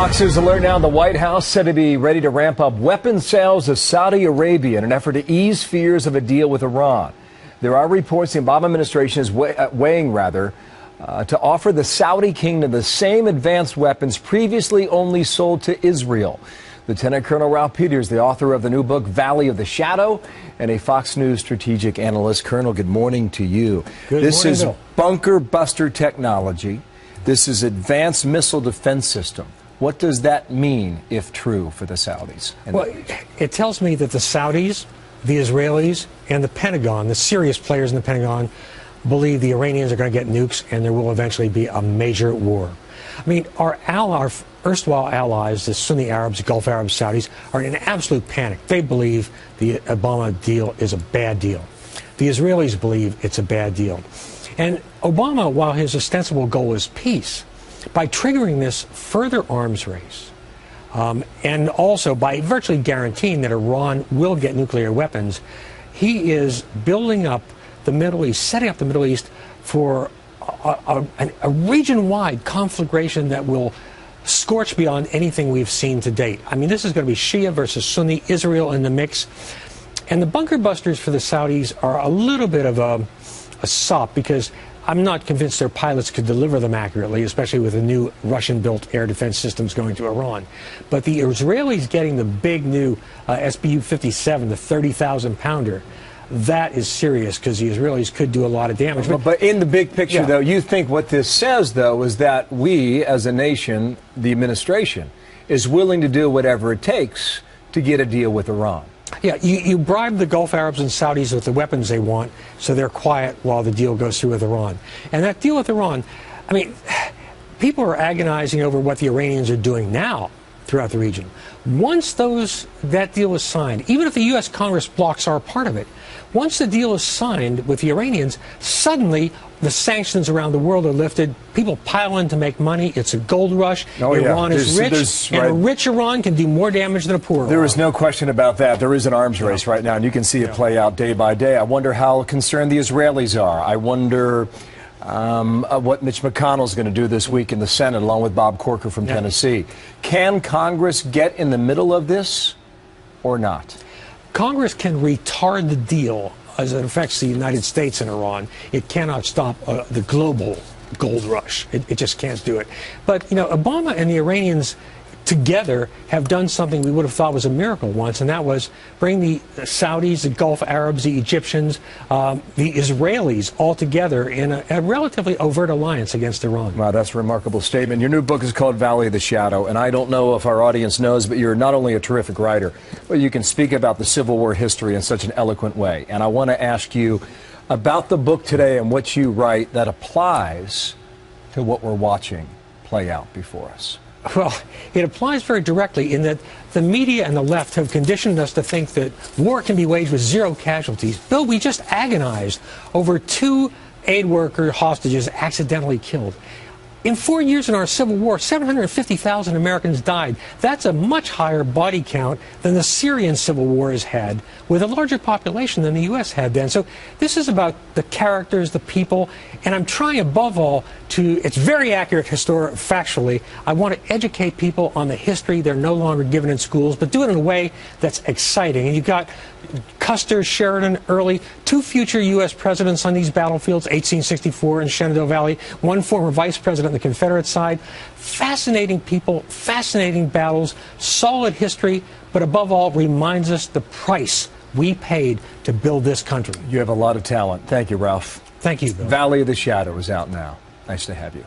Fox News alert now. The White House said to be ready to ramp up weapons sales to Saudi Arabia in an effort to ease fears of a deal with Iran. There are reports the Obama administration is weighing to offer the Saudi kingdom the same advanced weapons previously only sold to Israel. Lieutenant Colonel Ralph Peters, the author of the new book, Valley of the Shadow, and a Fox News strategic analyst. Colonel, good morning to you. This is bunker buster technology. This is advanced missile defense system. What does that mean, if true, for the Saudis? Well, it tells me that the Saudis, the Israelis, and the Pentagon, the serious players in the Pentagon, believe the Iranians are going to get nukes and there will eventually be a major war. I mean, our erstwhile allies, the Sunni Arabs, Gulf Arabs, Saudis, are in absolute panic. They believe the Obama deal is a bad deal. The Israelis believe it's a bad deal. And Obama, while his ostensible goal is peace, by triggering this further arms race, and also by virtually guaranteeing that Iran will get nuclear weapons, he is building up the Middle East, setting up the Middle East for a region-wide conflagration that will scorch beyond anything we've seen to date. I mean, this is going to be Shia versus Sunni, Israel in the mix. And the bunker busters for the Saudis are a little bit of a sop, because I'm not convinced their pilots could deliver them accurately, especially with the new Russian-built air defense systems going to Iran. But the Israelis getting the big new SBU-57, the 30,000-pounder, that is serious, because the Israelis could do a lot of damage. But in the big picture, though, you think what this says, though, is that we, as a nation, the administration, is willing to do whatever it takes to get a deal with Iran. Yeah, you bribe the Gulf Arabs and Saudis with the weapons they want, so they're quiet while the deal goes through with Iran. And that deal with Iran, I mean, people are agonizing over what the Iranians are doing now throughout the region. Once that deal is signed, even if the U.S. Congress blocks our part of it, once the deal is signed with the Iranians, suddenly the sanctions around the world are lifted. People pile in to make money. It's a gold rush. Iran is rich, and a rich Iran can do more damage than a poor Iran. There is no question about that. There is an arms race right now, and you can see it play out day by day. I wonder how concerned the Israelis are. I wonder what Mitch McConnell is going to do this week in the Senate, along with Bob Corker from Tennessee. Can Congress get in the middle of this or not? Congress can retard the deal as it affects the United States and Iran. It cannot stop the global gold rush. It just can't do it. But, you know, Obama and the Iranians together have done something we would have thought was a miracle once, and that was bring the Saudis, the Gulf Arabs, the Egyptians, the Israelis all together in a relatively overt alliance against Iran. Wow, that's a remarkable statement. Your new book is called Valley of the Shadow, and I don't know if our audience knows, but you're not only a terrific writer, but you can speak about the Civil War history in such an eloquent way. And I want to ask you about the book today and what you write that applies to what we're watching play out before us. Well, it applies very directly in that the media and the left have conditioned us to think that war can be waged with zero casualties. Bill, we just agonized over 2 aid worker hostages accidentally killed. In 4 years in our Civil War, 750,000 Americans died. That's a much higher body count than the Syrian Civil War has had, with a larger population than the U.S. had then. So this is about the characters, the people, and I'm trying above all it's very accurate factually. I want to educate people on the history they're no longer given in schools, but do it in a way that's exciting. And you've got Custer, Sheridan, Early, 2 future U.S. presidents on these battlefields, 1864 in Shenandoah Valley, 1 former vice president on the Confederate side. Fascinating people, fascinating battles, solid history, but above all reminds us the price we paid to build this country. You have a lot of talent. Thank you, Ralph. Thank you, Bill. Valley of the Shadow is out now. Nice to have you.